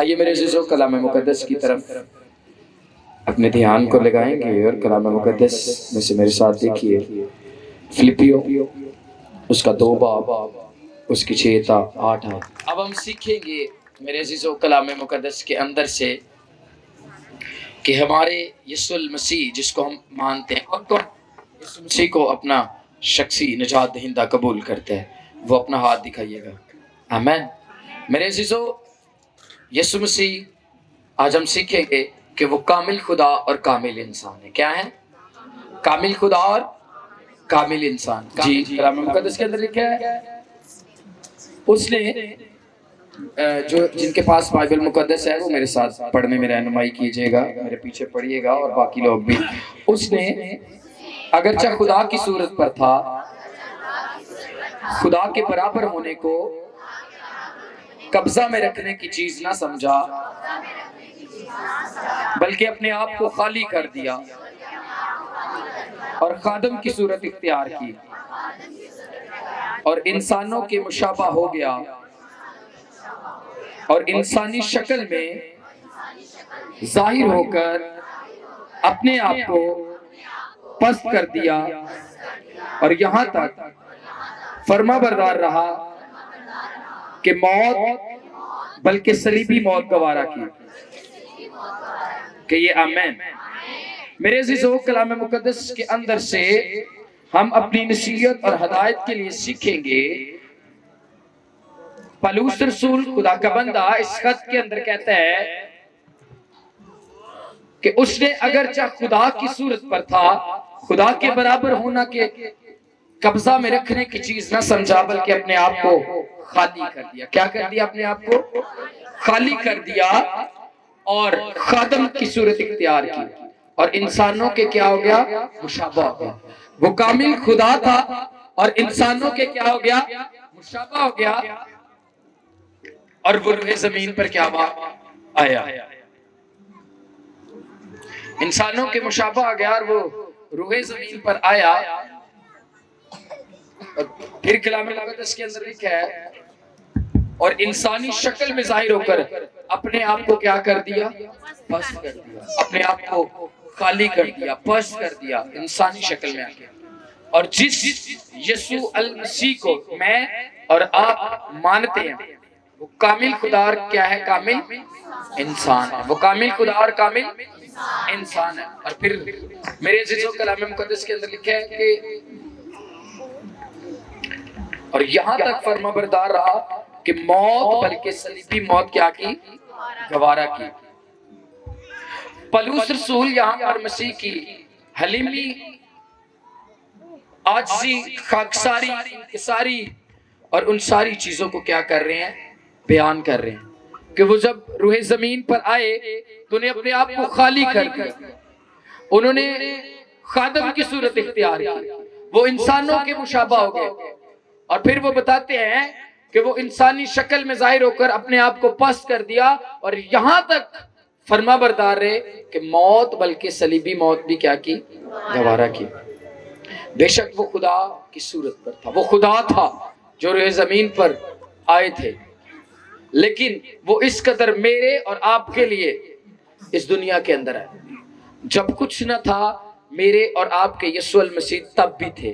آئیے میرے عزیزو کلام مقدس کی طرف اپنے دھیان کو لگائیں گے اور کلام مقدس میں سے میرے ساتھ دیکھیے فلپیو اس کا 2 باب اس کی 6 تا 8 ہے۔ اب ہم سیکھیں گے میرے عزیزو کلام مقدس کے اندر سے کہ ہمارے یسوع المسیح جس کو ہم مانتے ہیں اور یسوع مسیح کو اپنا شخصی نجات دہندہ قبول کرتے ہیں، وہ اپنا ہاتھ دکھائیے گا۔ آمین۔ میرے عزیزو یسوع مسیح آج ہم سیکھیں گے کہ وہ کامل خدا اور کامل انسان ہے۔ کیا ہے؟ کامل خدا اور کامل انسان۔ جی کلام مقدس کے اندر لکھا ہے اس نے جن کے پاس بائبل مقدس ہے وہ میرے ساتھ پڑھنے میں رہنمائی کیجئے گا، میرے پیچھے پڑھیے گا اور باقی لوگ بھی۔ اس نے اگرچہ خدا کی صورت پر تھا، خدا کے برابر ہونے کو قبضہ میں رکھنے کی چیز نہ سمجھا، بلکہ اپنے آپ کو خالی کر دیا اور خادم کی صورت اختیار کی اور انسانوں کے مشابہ ہو گیا اور انسانی شکل میں ظاہر ہو کر اپنے آپ کو پست کر دیا اور یہاں تک فرما بردار رہا کہ موت بلکہ صلیبی موت گوارا کی۔ کہ یہ آمین۔ میرے عزیزو کلام مقدس کے اندر سے ہم اپنی نصیحت اور ہدایت کے لیے سیکھیں گے۔ پالوس رسول خدا کا بندہ اس خط کے اندر کہتا ہے کہ اس نے اگرچہ خدا کی صورت پر تھا، خدا کے برابر ہونا کے قبضہ میں رکھنے کی چیز نہ سمجھا، بلکہ اپنے آپ کو خالی کر دیا۔ کیا کر دیا؟ اپنے آپ کو خالی کر دیا اور خادم کی صورت اختیار کی اور انسانوں کے کیا ہو گیا؟ مشابہ ہو گیا۔ وہ کامل خدا تھا اور انسانوں کے کیا ہو گیا؟ مشابہ ہو گیا اور وہ روح زمین پر کیا آیا؟ انسانوں کے مشابہ آ گیا اور وہ روح زمین پر آیا۔ اور پھر کلام مقدس کے اندر لکھا ہے اور انسانی شکل میں ظاہر ہو کر اپنے آپ کو کیا کر دیا؟ پست کر دیا۔ اپنے آپ کو خالی کر دیا، پست کر دیا، انسانی شکل میں آ گیا۔ اور جس یسوع المسیح کو میں اور آپ مانتے ہیں وہ کامل خدا اور کیا ہے؟ کامل انسان ہے۔ وہ کامل خدا اور کامل انسان ہے۔ اور پھر میرے عزیزو کلام مقدس کے اندر لکھا ہے کہ اور یہاں تک فرما بردار رہا کہ موت بلکہ صلیبی موت کیا کی؟ گوارا کی۔ پالوس رسول یہاں پر مسیح کی حلیمی، عاجزی، خاکساری، انکساری اور ان ساری چیزوں کو کیا کر رہے ہیں؟ بیان کر رہے ہیں کہ وہ جب روح زمین پر آئے تو انہیں اپنے آپ کو خالی کر دیا، انہوں نے خادم کی صورت اختیار کی، وہ انسانوں کے مشابہ ہو گئے۔ اور پھر وہ بتاتے ہیں کہ وہ انسانی شکل میں ظاہر ہو کر اپنے آپ کو پست کر دیا اور یہاں تک فرما بردار رہے کہ موت بلکہ صلیبی موت بھی کیا کی؟ گوارا کی۔ بے شک وہ خدا کی صورت پر تھا، وہ خدا تھا جو روح زمین پر آئے تھے، لیکن وہ اس قدر میرے اور آپ کے لیے اس دنیا کے اندر ہے۔ جب کچھ نہ تھا میرے اور آپ کے یسوع المسیح تب بھی تھے۔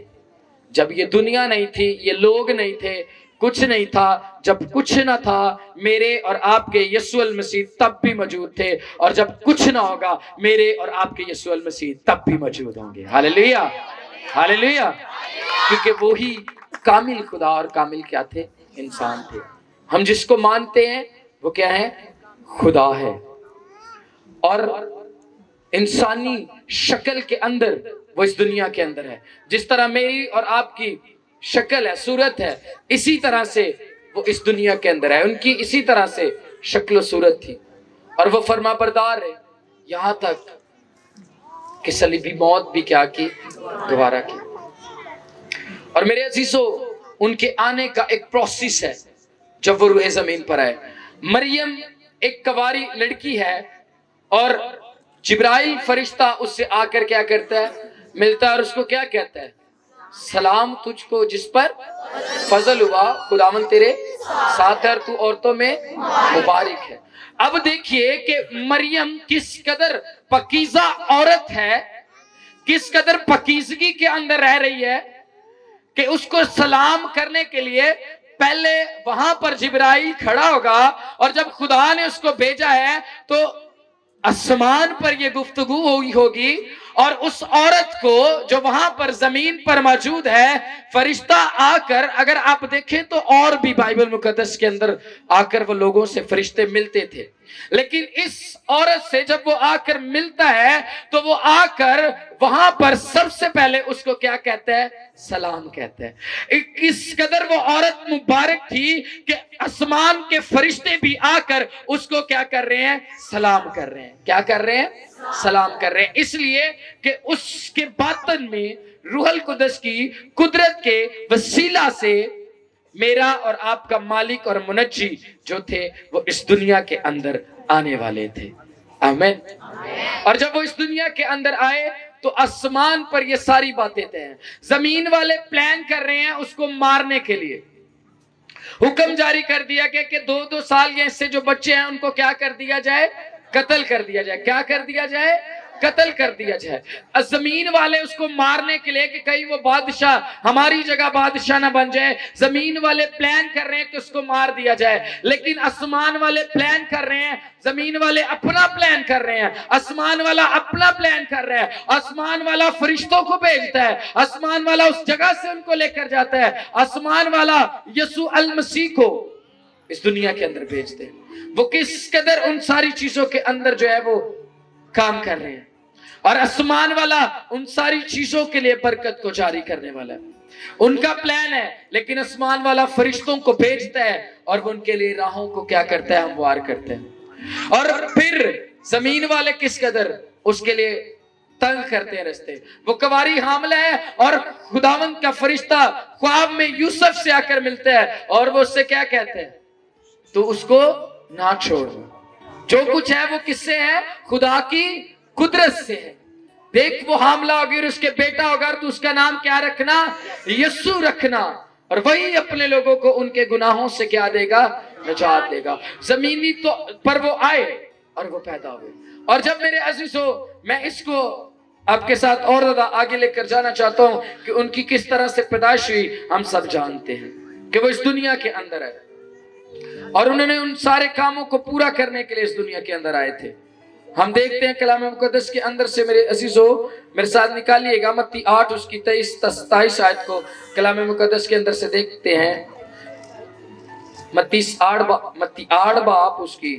جب یہ دنیا نہیں تھی، یہ لوگ نہیں تھے، کچھ نہیں تھا، جب کچھ نہ تھا میرے اور آپ کے یسوع المسیح تب بھی موجود تھے، اور جب کچھ نہ ہوگا میرے اور آپ کے یسوع المسیح تب بھی موجود ہوں گے۔ ہاللیلویہ، ہاللیلویہ۔ کیونکہ وہی کامل خدا اور کامل کیا تھے؟ انسان تھے۔ ہم جس کو مانتے ہیں وہ کیا ہے؟ خدا ہے، اور انسانی شکل کے اندر وہ اس دنیا کے اندر ہے۔ جس طرح میری اور آپ کی شکل ہے، صورت ہے، اسی طرح سے وہ اس دنیا کے اندر ہے۔ ان کی اسی طرح سے شکل و صورت تھی اور وہ فرما بردار ہے یہاں تک کہ صلیبی موت بھی کیا کی؟ گوارا کی۔ اور میرے عزیزو ان کے آنے کا ایک پروسیس ہے جب وہ روح زمین پر آئے۔ مریم ایک کواری لڑکی ہے اور جبرائیل فرشتہ اس سے آ کر کیا کرتا ہے؟ ملتا ہے اور اس کو کیا کہتا ہے؟ سلام تجھ کو جس پر فضل ہوا، خداوند تیرے ساتھ ہے اور تو عورتوں میں مبارک ہے۔ اب دیکھیے کہ مریم کس قدر پاکیزہ عورت ہے، کس قدر پاکیزگی کے اندر رہ رہی ہے کہ اس کو سلام کرنے کے لیے پہلے وہاں پر جبرائیل کھڑا ہوگا، اور جب خدا نے اس کو بھیجا ہے تو آسمان پر یہ گفتگو ہوگی، اور اس عورت کو جو وہاں پر زمین پر موجود ہے، فرشتہ آ کر، اگر آپ دیکھیں تو اور بھی بائبل مقدس کے اندر آ کر وہ لوگوں سے فرشتے ملتے تھے، لیکن اس عورت سے جب وہ آ کر ملتا ہے تو وہ آ کر وہاں پر سب سے پہلے اس کو کیا کہتا ہے؟ سلام کہتا ہے۔ اس قدر وہ عورت مبارک تھی کہ آسمان کے فرشتے بھی آ کر اس کو کیا کر رہے ہیں؟ سلام کر رہے ہیں۔ کیا کر رہے ہیں؟ سلام کر رہے ہیں، اس لیے کہ اس کے باطن میں روح القدس کی قدرت کے وسیلہ سے میرا اور آپ کا مالک اور منجی جو تھے وہ اس دنیا کے اندر آنے والے تھے۔ آمین۔ اور جب وہ اس دنیا کے اندر آئے تو آسمان پر یہ ساری باتیں طے ہیں۔ زمین والے پلان کر رہے ہیں اس کو مارنے کے لیے، حکم جاری کر دیا گیا کہ 2 سال یا اس سے جو بچے ہیں ان کو کیا کر دیا جائے؟ قتل کر دیا جائے۔ کیا کر دیا جائے؟ قتل کر دیا جائے۔ زمین والے اس کو مارنے کے لیے کہ کہیں وہ بادشاہ ہماری جگہ بادشاہ نہ بن جائے، زمین والے پلان کر رہے ہیں کہ اس کو مار دیا جائے، لیکن آسمان والے پلان کر رہے ہیں، زمین والے اپنا پلان کر رہے ہیں، آسمان والا اپنا پلان کر رہا ہے۔ آسمان والا فرشتوں کو بھیجتا ہے، آسمان والا اس جگہ سے ان کو لے کر جاتا ہے، آسمان والا یسوع المسیح کو اس دنیا کے اندر بھیجتے ہیں۔ وہ کس قدر ان ساری چیزوں کے اندر جو ہے وہ کام کر رہے ہیں، اور آسمان والا ان ساری چیزوں کے لیے برکت کو جاری کرنے والا ہے، ان کا پلان ہے، لیکن آسمان والا فرشتوں کو بھیجتا ہے اور وہ ان کے لیے راہوں کو کیا کرتا ہے؟ ہموار کرتے ہیں۔ اور پھر زمین والے کس قدر اس کے لیے تنگ کرتے ہیں رستے۔ وہ کواری حاملہ ہے اور خداوند کا فرشتہ خواب میں یوسف سے آ کر ملتا ہے اور وہ اس سے کیا کہتے ہیں؟ تو اس کو نہ چھوڑ، جو کچھ ہے وہ کس سے ہے؟ خدا کی قدرت سے ہے۔ دیکھ وہ حاملہ ہوگی اور اس کے بیٹا ہوگا تو اس کا نام کیا رکھنا؟ یسوع رکھنا، اور وہی اپنے لوگوں کو ان کے گناہوں سے کیا دے گا؟ نجات دے گا۔ زمینی تو پر وہ آئے اور وہ پیدا ہوئے، اور جب میرے عزیزو میں اس کو آپ کے ساتھ اور زیادہ آگے لے کر جانا چاہتا ہوں کہ ان کی کس طرح سے پیدائش ہوئی، ہم سب جانتے ہیں کہ وہ اس دنیا کے اندر ہے اور انہوں نے ان سارے کاموں کو پورا کرنے کے لیے اس دنیا کے اندر آئے تھے۔ ہم دیکھتے ہیں کلام مقدس کے اندر سے، میرے عزیزو میرے ساتھ نکالیے گا متی 8 اس کی 23-27 آیت کو کلام مقدس کے اندر سے دیکھتے ہیں۔ متی 8 باپ اس کی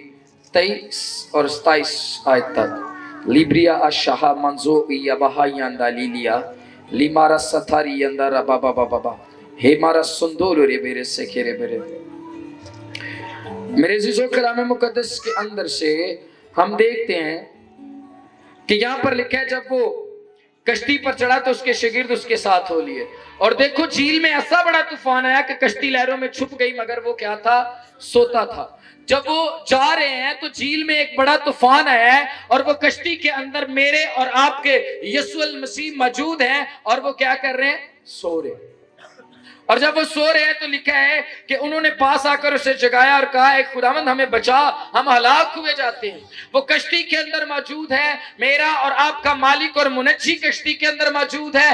23 اور 27 آیت تک۔ لیبریا اشاہ منزو یا بہائی اندہ لیلیا لیمارا ستاری اندہ ربا بابا بابا ہے مارا سندور رے بیرے سے کھیرے بیرے۔ میرے عزیزو کلام مقدس کے اندر سے ہم دیکھتے ہیں کہ یہاں پر لکھا ہے جب وہ کشتی پر چڑھا تو اس کے شاگرد اس کے ساتھ ہو لیے، اور دیکھو جھیل میں ایسا بڑا طوفان آیا کہ کشتی لہروں میں چھپ گئی، مگر وہ کیا تھا؟ سوتا تھا۔ جب وہ جا رہے ہیں تو جھیل میں ایک بڑا طوفان آیا ہے اور وہ کشتی کے اندر میرے اور آپ کے یسوع المسیح موجود ہیں، اور وہ کیا کر رہے ہیں؟ سو رہے ہیں۔ اور جب وہ سو رہے ہیں تو لکھا ہے کہ انہوں نے پاس آ کر اسے جگایا اور کہا اے خداوند ہمیں بچا، ہم ہلاک ہوئے جاتے ہیں۔ وہ کشتی کے اندر موجود ہے، میرا اور آپ کا مالک اور منجی کشتی کے اندر موجود ہے،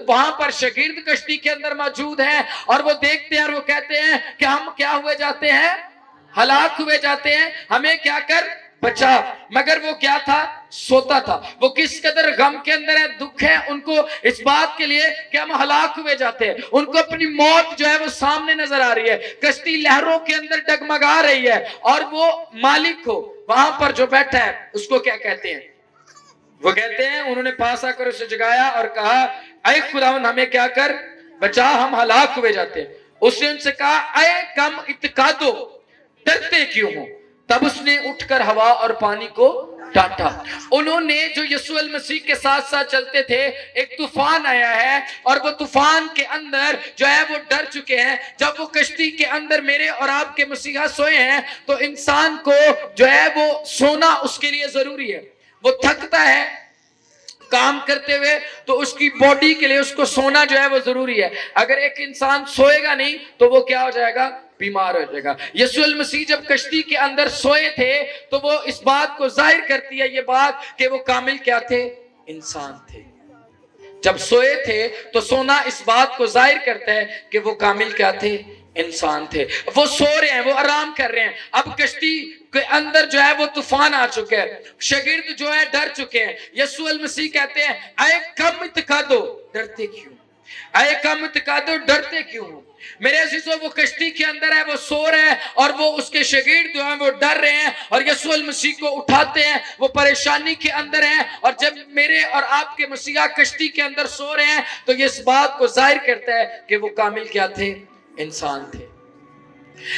وہاں پر شاگرد کشتی کے اندر موجود ہیں، اور وہ دیکھتے ہیں اور وہ کہتے ہیں کہ ہم کیا ہوئے جاتے ہیں؟ ہلاک ہوئے جاتے ہیں، ہمیں کیا کر؟ بچا۔ مگر وہ کیا تھا؟ سوتا تھا۔ وہ کس قدر غم کے اندر ہے، دکھ ہے ان کو اس بات کے لیے کہ ہم ہلاک ہوئے جاتے ہیں، ان کو اپنی موت جو ہے وہ سامنے نظر آ رہی ہے، کشتی لہروں کے اندر ڈگمگا رہی ہے، اور وہ مالک کو وہاں پر جو بیٹھا ہے اس کو کیا کہتے ہیں؟ وہ کہتے ہیں انہوں نے پاس آ کر اسے جگایا اور کہا اے خداوند ہمیں کیا کر؟ بچا، ہم ہلاک ہوئے جاتے ہیں۔ اس نے ان سے کہا اے کم اتقادو، ڈرتے کیوں ہو؟ تب اس نے اٹھ کر ہوا اور پانی کو ڈانٹا۔ انہوں نے جو یسوع المسیح کے ساتھ ساتھ چلتے تھے، ایک طوفان آیا ہے اور وہ طوفان کے اندر جو ہے وہ ڈر چکے ہیں۔ جب وہ کشتی کے اندر میرے اور آپ کے مسیحا سوئے ہیں تو انسان کو جو ہے وہ سونا اس کے لیے ضروری ہے، وہ تھکتا ہے کام کرتے ہوئے تو اس کی باڈی کے لیے اس کو سونا جو ہے وہ ضروری ہے۔ اگر ایک انسان سوئے گا نہیں تو وہ کیا ہو جائے گا؟ بیمار ہو جائے گا۔ یسوع المسیح جب کشتی کے اندر سوئے تھے تو وہ اس بات کو ظاہر کرتی ہے یہ بات کہ وہ کامل کیا تھے؟ انسان تھے۔ جب سوئے تھے تو سونا اس بات کو ظاہر کرتا ہے کہ وہ کامل کیا تھے؟ انسان تھے۔ وہ سو رہے ہیں، وہ آرام کر رہے ہیں۔ اب کشتی کے اندر جو ہے وہ طوفان آ چکے ہیں، شاگرد جو ہے ڈر چکے ہیں۔ یسوع المسیح کہتے ہیں اے کم اعتقادو ڈرتے کیوں؟ اے کم اعتقادو ڈرتے کیوں؟ میرے عزیزو وہ کشتی کے اندر ہے، وہ سو رہے ہیں اور وہ اس کے شاگرد جو ہیں وہ ڈر رہے ہیں اور یسوع المسیح کو اٹھاتے ہیں، وہ پریشانی کے اندر ہیں۔ اور جب میرے اور آپ کے مسیحا کشتی کے اندر سو رہے ہیں تو یہ اس بات کو ظاہر کرتا ہے کہ وہ کامل کیا تھے؟ انسان تھے۔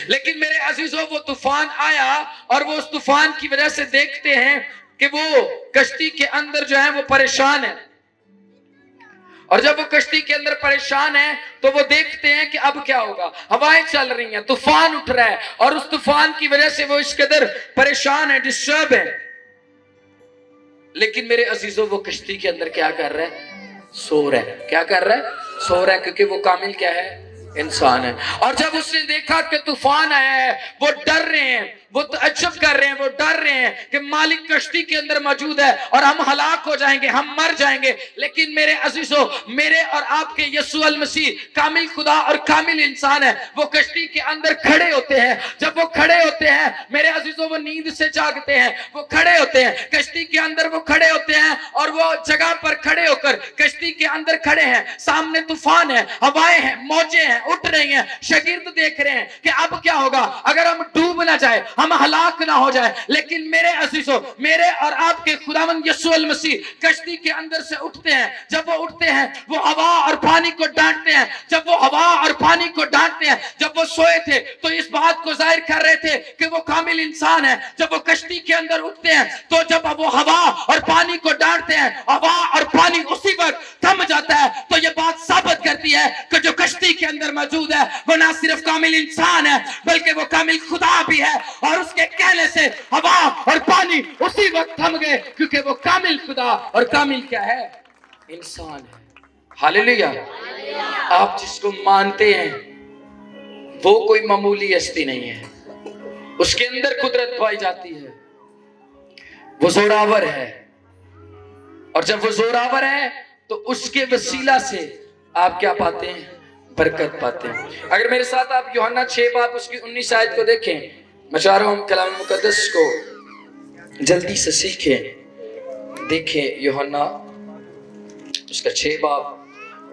لیکن میرے عزیزو وہ طوفان آیا اور وہ اس طوفان کی وجہ سے دیکھتے ہیں کہ وہ کشتی کے اندر جو ہے وہ پریشان ہے، اور جب وہ کشتی کے اندر پریشان ہیں تو وہ دیکھتے ہیں کہ اب کیا ہوگا۔ ہوائیں چل رہی ہیں، طوفان اٹھ رہا ہے اور اس طوفان کی وجہ سے وہ اس قدر پریشان ہے، ڈسٹرب ہے۔ لیکن میرے عزیزو وہ کشتی کے اندر کیا کر رہا ہے؟ سو رہا ہے۔ کیا کر رہا ہے؟ سو رہا ہے، کیونکہ وہ کامل کیا ہے؟ انسان ہے۔ اور جب اس نے دیکھا کہ طوفان آیا ہے وہ ڈر رہے ہیں، وہ تعجب کر رہے ہیں، وہ ڈر رہے ہیں کہ مالک کشتی کے اندر موجود ہے اور ہم ہلاک ہو جائیں گے، ہم مر جائیں گے۔ لیکن میرے عزیزو میرے اور آپ کے یسوع المسیح کامل خدا اور کامل انسان ہے، وہ کشتی کے اندر کھڑے ہوتے ہیں۔ جب وہ کھڑے ہوتے ہیں میرے عزیزو وہ نیند سے جاگتے ہیں، وہ کھڑے ہوتے ہیں کشتی کے اندر، وہ کھڑے ہوتے ہیں اور وہ جگہ پر کھڑے ہو کر کشتی کے اندر کھڑے ہیں۔ سامنے طوفان ہے، ہوائیں ہیں، موجیں ہیں، اٹھ رہی ہیں۔ شاگرد دیکھ رہے ہیں کہ اب کیا ہوگا، اگر ہم ڈوب نہ جائے، ہم ہلاک نہ ہو جائے۔ لیکن میرے عزیزو میرے اور آپ کے خداوند یسوع المسیح کشتی کے اندر سے اٹھتے ہیں۔ جب وہ اٹھتے ہیں وہ ہوا اور پانی کو ڈانٹتے ہیں۔ جب وہ ہوا اور پانی کو ڈانٹتے ہیں، جب وہ سوئے تھے تو اس بات کو ظاہر کر رہے تھے کہ وہ کامل انسان ہے۔ جب وہ کشتی کے اندر اٹھتے ہیں تو جب وہ ہوا اور پانی کو ڈانٹتے ہیں، ہوا اور پانی اسی وقت تھم جاتا ہے۔ تو یہ بات ثابت کرتی ہے کہ جو کشتی کے اندر موجود ہے وہ نہ صرف کامل انسان ہے بلکہ وہ کامل خدا بھی ہے، اور اس کے کہنے سے ہوا اور پانی اسی وقت تھم گئے، کیونکہ وہ کامل خدا اور کامل کیا ہے؟ انسان ہے۔ ہاللیلویا۔ آپ جس کو مانتے ہیں وہ کوئی معمولی ہستی نہیں ہے، اس کے اندر قدرت پائی جاتی ہے، وہ زوراور ہے، اور جب وہ زوراور ہے تو اس کے وسیلہ سے آپ کیا پاتے ہیں؟ برکت پاتے ہیں۔ اگر میرے ساتھ آپ یوحنا 6 باب اس کی 19 آیت کو دیکھیں، میں چاہ رہا ہوں کلام مقدس کو جلدی سے سیکھیں۔ دیکھیں یوحنا اس کا 6 باب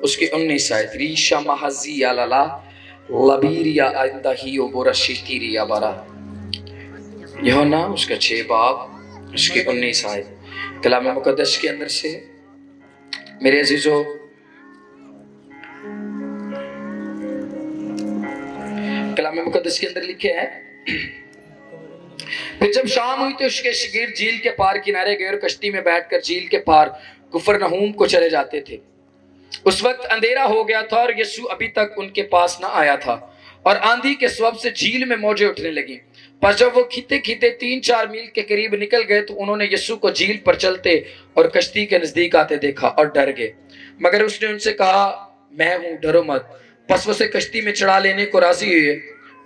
اس کی 19 آیت، ریشا محضی علالا لبیریا اندہی و برشیتیریا برا۔ یوحنا اس کا 6 باب اس کی 19 آیت کلام مقدس کے اندر سے میرے عزیزو کلام مقدس کے اندر لکھے ہیں، پھر جب شام ہوئی تو اس کے شاگرد جھیل کے پار کنارے گئے اور کشتی میں بیٹھ کر جھیل کے پار کفرنہوم کو چلے جاتے تھے۔ اس وقت اندھیرا ہو گیا تھا اور یسوع ابھی تک ان کے پاس نہ آیا تھا، اور آندھی کے سبب سے جھیل میں موجیں اٹھنے لگیں۔ پس جب وہ کھیتے کھیتے 3-4 میل کے قریب نکل گئے تو انہوں نے یسوع کو جھیل پر چلتے اور کشتی کے نزدیک آتے دیکھا اور ڈر گئے، مگر اس نے ان سے کہا میں ہوں، ڈرو مت۔ پس وہ اسے کشتی میں چڑھا لینے کو راضی ہوئے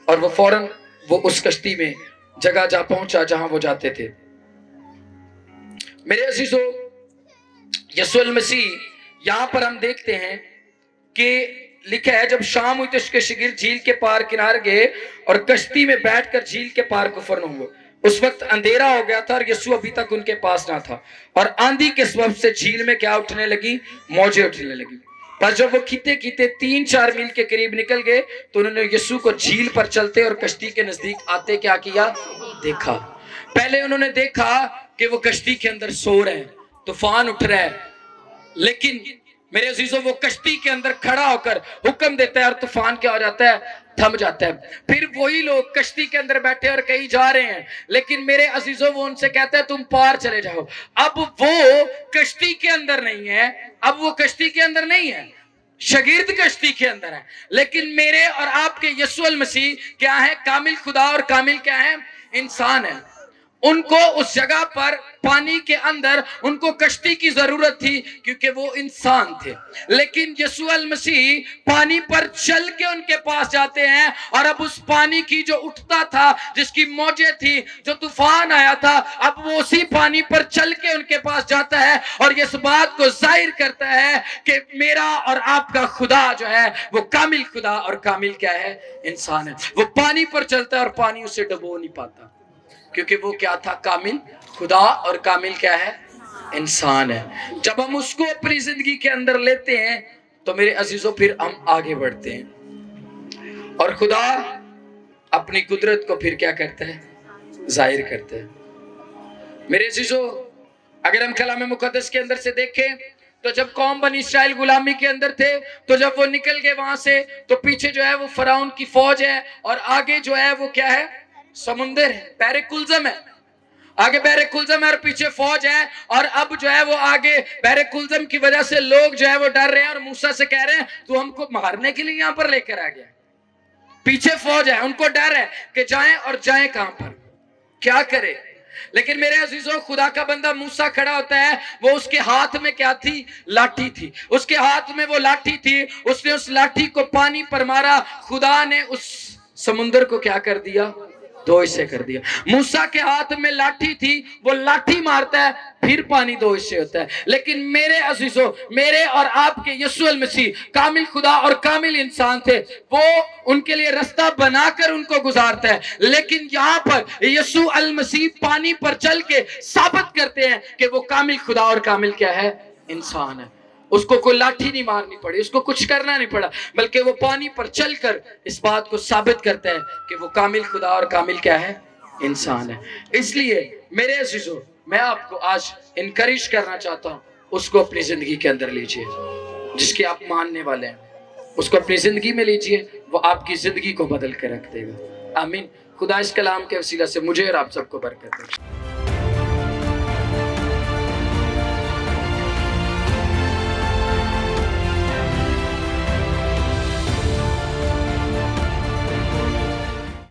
اور وہ فوراً اس کشتی میں جگہ جا پہنچا جہاں وہ جاتے تھے۔ میرے عزیزو یسوع المسیح یہاں پر ہم دیکھتے ہیں کہ لکھا ہے جب شام ہوئی تو اس کے شاگرد جھیل کے پار کنارے گئے اور کشتی میں بیٹھ کر جھیل کے پار کفرنہوم ہوئے۔ اس وقت اندھیرا ہو گیا تھا اور یسوع ابھی تک ان کے پاس نہ تھا، اور آندھی کے سبب سے جھیل میں کیا اٹھنے لگی؟ موجیں اٹھنے لگی۔ پر جب وہ کھیتے کھیتے 3-4 میل کے قریب نکل گئے تو انہوں نے یسوع کو جھیل پر چلتے اور کشتی کے نزدیک آتے کیا کیا؟ دیکھا۔ پہلے انہوں نے دیکھا کہ وہ کشتی کے اندر سو رہے ہیں، طوفان اٹھ رہا ہے، لیکن میرے عزیزو وہ کشتی کے اندر کھڑا ہو کر حکم دیتا ہے اور طوفان کیا ہو جاتا ہے؟ تھم جاتا ہے۔ پھر وہی لوگ کشتی کے اندر بیٹھے اور کہیں جا رہے ہیں، لیکن میرے عزیزو وہ ان سے کہتا ہے تم پار چلے جاؤ۔ اب وہ کشتی کے اندر نہیں ہے، اب وہ کشتی کے اندر نہیں ہے، شاگرد کشتی کے اندر ہے، لیکن میرے اور آپ کے یسوع المسیح کیا ہے؟ کامل خدا اور کامل کیا ہے؟ انسان ہے۔ ان کو اس جگہ پر پانی کے اندر ان کو کشتی کی ضرورت تھی کیونکہ وہ انسان تھے، لیکن یسوع المسیح پانی پر چل کے ان کے پاس جاتے ہیں، اور اب اس پانی کی جو اٹھتا تھا، جس کی موجیں تھی، جو طوفان آیا تھا، اب وہ اسی پانی پر چل کے ان کے پاس جاتا ہے اور یہ اس بات کو ظاہر کرتا ہے کہ میرا اور آپ کا خدا جو ہے وہ کامل خدا اور کامل کیا ہے؟ انسان ہے۔ وہ پانی پر چلتا ہے اور پانی اسے ڈبو نہیں پاتا، کیونکہ وہ کیا تھا؟ کامل خدا اور کامل کیا ہے؟ انسان ہے۔ جب ہم اس کو اپنی زندگی کے اندر لیتے ہیں تو میرے عزیزوں پھر ہم آگے بڑھتے ہیں، اور خدا اپنی قدرت کو پھر کیا کرتا ہے؟ ظاہر کرتا ہے۔ میرے عزیزوں، اگر ہم کلام مقدس کے اندر سے دیکھیں تو جب قوم بنی اسرائیل غلامی کے اندر تھے تو جب وہ نکل گئے وہاں سے تو پیچھے جو ہے وہ فرعون کی فوج ہے، اور آگے جو ہے وہ کیا ہے؟ سمندر ہے، بحر کلزم ہے۔ آگے بحر کلزم ہے اور پیچھے فوج ہے، اور اب جو ہے وہ آگے بحر کلزم کی وجہ سے لوگ جو ہے وہ ڈر رہے ہیں اور موسیٰ سے کہہ رہے ہیں تو ہم کو مارنے کے لیے یہاں پر لے کر آ گیا۔ پیچھے فوج ہے، ان کو ڈر ہے کہ جائیں، اور جائیں کہاں پر؟ کیا کرے؟ لیکن میرے عزیزوں، خدا کا بندہ موسیٰ کھڑا ہوتا ہے، وہ اس کے ہاتھ میں کیا تھی؟ لاٹھی تھی۔ اس کے ہاتھ میں وہ لاٹھی تھی، اس نے اس لاٹھی کو پانی پر مارا، خدا نے اس سمندر کو کیا کر دیا؟ دو حصے کر دیا۔ موسیٰ کے ہاتھ میں لاٹھی تھی، وہ لاٹھی مارتا ہے پھر پانی دو حصے ہوتا ہے۔ لیکن میرے عزیزوں، میرے اور آپ کے یسوع المسیح کامل خدا اور کامل انسان تھے، وہ ان کے لیے رستہ بنا کر ان کو گزارتا ہے، لیکن یہاں پر یسوع المسیح پانی پر چل کے ثابت کرتے ہیں کہ وہ کامل خدا اور کامل کیا ہے؟ انسان ہے۔ اس کو کوئی لاٹھی نہیں مارنی پڑی، اس کو کچھ کرنا نہیں پڑا، بلکہ وہ پانی پر چل کر اس بات کو ثابت کرتا ہے کہ وہ کامل خدا اور کامل کیا ہے؟ انسان ہے۔ اس لیے میرے عزیزوں، میں آپ کو آج انکریج کرنا چاہتا ہوں، اس کو اپنی زندگی کے اندر لیجئے، جس کے آپ ماننے والے ہیں، اس کو اپنی زندگی میں لیجئے، وہ آپ کی زندگی کو بدل کے رکھ دے گا۔ آمین۔ خدا اس کلام کے وسیلہ سے مجھے اور آپ سب کو برکت دے۔